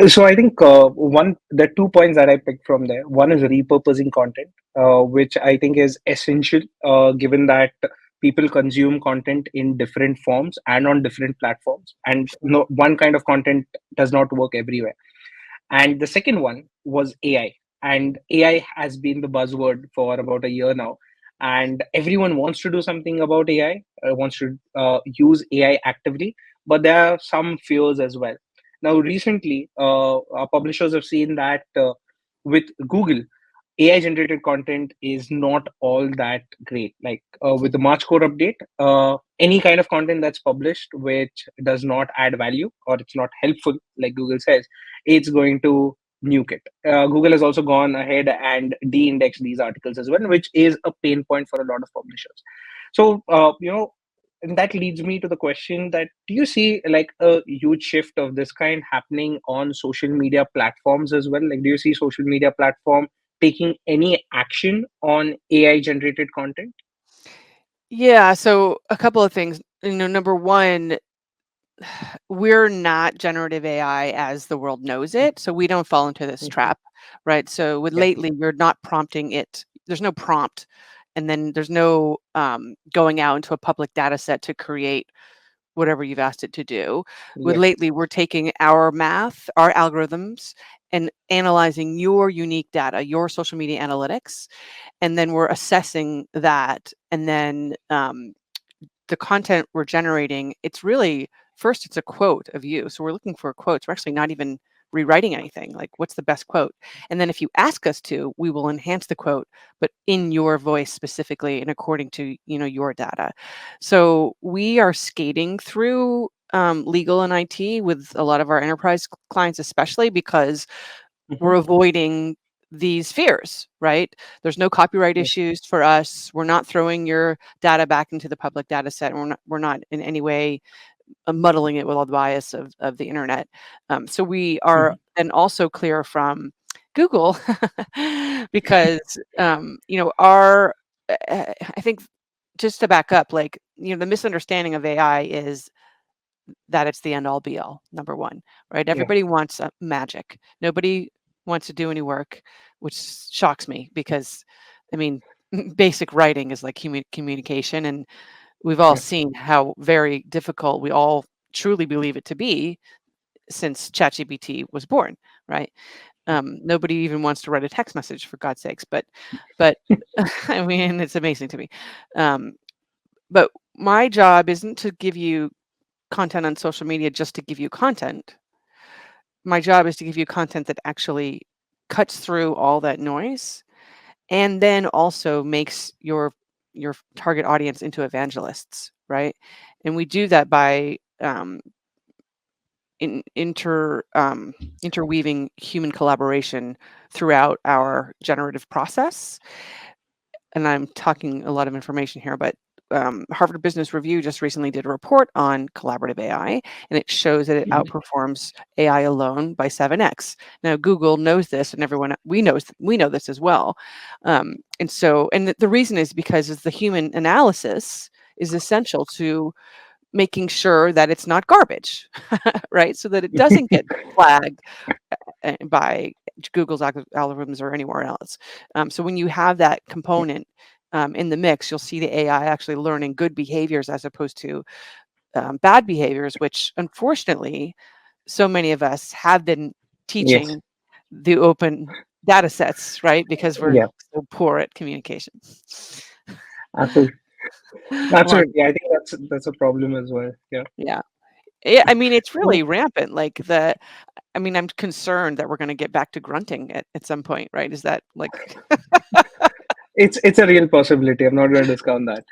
So I think there are 2 points that I picked from there. One is repurposing content, which I think is essential, given that people consume content in different forms and on different platforms, and no one kind of content does not work everywhere. And the second one was AI, and AI has been the buzzword for about a year now, and everyone wants to do something about AI, wants to use AI actively, but there are some fears as well. Now, recently, our publishers have seen that with Google, AI generated content is not all that great. Like with the March core update, any kind of content that's published which does not add value or it's not helpful, like Google says, it's going to nuke it. Google has also gone ahead and de-indexed these articles as well, which is a pain point for a lot of publishers. So, and that leads me to the question that do you see like a huge shift of this kind happening on social media platforms as well? Like, do you see social media platform taking any action on AI generated content? Yeah, so a couple of things. Number one, we're not generative AI as the world knows it, so we don't fall into this Mhm. trap, right? So with Yeah. lately, you're not prompting it. There's no prompt, and then there's no going out into a public data set to create whatever you've asked it to do. With Yeah. lately, we're taking our math, our algorithms, and analyzing your unique data, your social media analytics, and then we're assessing that, and then the content we're generating, it's really first it's a quote of you. So we're looking for quotes. We're actually not even rewriting anything. Like what's the best quote? And then if you ask us to, we will enhance the quote, but in your voice specifically and according to your data. So we are skating through legal and IT with a lot of our enterprise clients, especially because we're Mhm. avoiding these fears, right? There's no copyright Yeah. issues for us. We're not throwing your data back into the public data set. And we're not in any way muddling it with all the bias of the internet. So we are Mhm. and also clear from Google because our I think just to back up, like the misunderstanding of AI is that it's the end all be all, number one, right? Yeah. Everybody wants magic. Nobody wants to do any work, which shocks me because, I mean, basic writing is like communication. And we've all Yeah. seen how very difficult we all truly believe it to be since ChatGPT was born, right? Nobody even wants to write a text message for God's sakes, but I mean, it's amazing to me. Um, but my job isn't to give you content on social media just to give you content. My job is to give you content that actually cuts through all that noise and then also makes your target audience into evangelists, right? And we do that by interweaving human collaboration throughout our generative process. And I'm talking a lot of information here, but Harvard Business Review just recently did a report on collaborative AI, and it shows that it Mhm. outperforms AI alone by 7x. Now, Google knows this, and everyone we know this as well. And the reason is because the human analysis is essential to making sure that it's not garbage, right? So that it doesn't get flagged by Google's algorithms or anywhere else. So when you have that Yeah. component in the mix, you'll see the AI actually learning good behaviors as opposed to bad behaviors, which unfortunately, so many of us have been Yes. teaching the open data sets, right? Because we're Yeah. so poor at communication. Absolutely. Long, Absolutely. I think that's a problem as well. Yeah. yeah. Yeah, I mean, it's No, really rampant. I mean, I'm concerned that we're going to get back to grunting at some point, right? Is that like, it's a real possibility. I'm not going to discount that.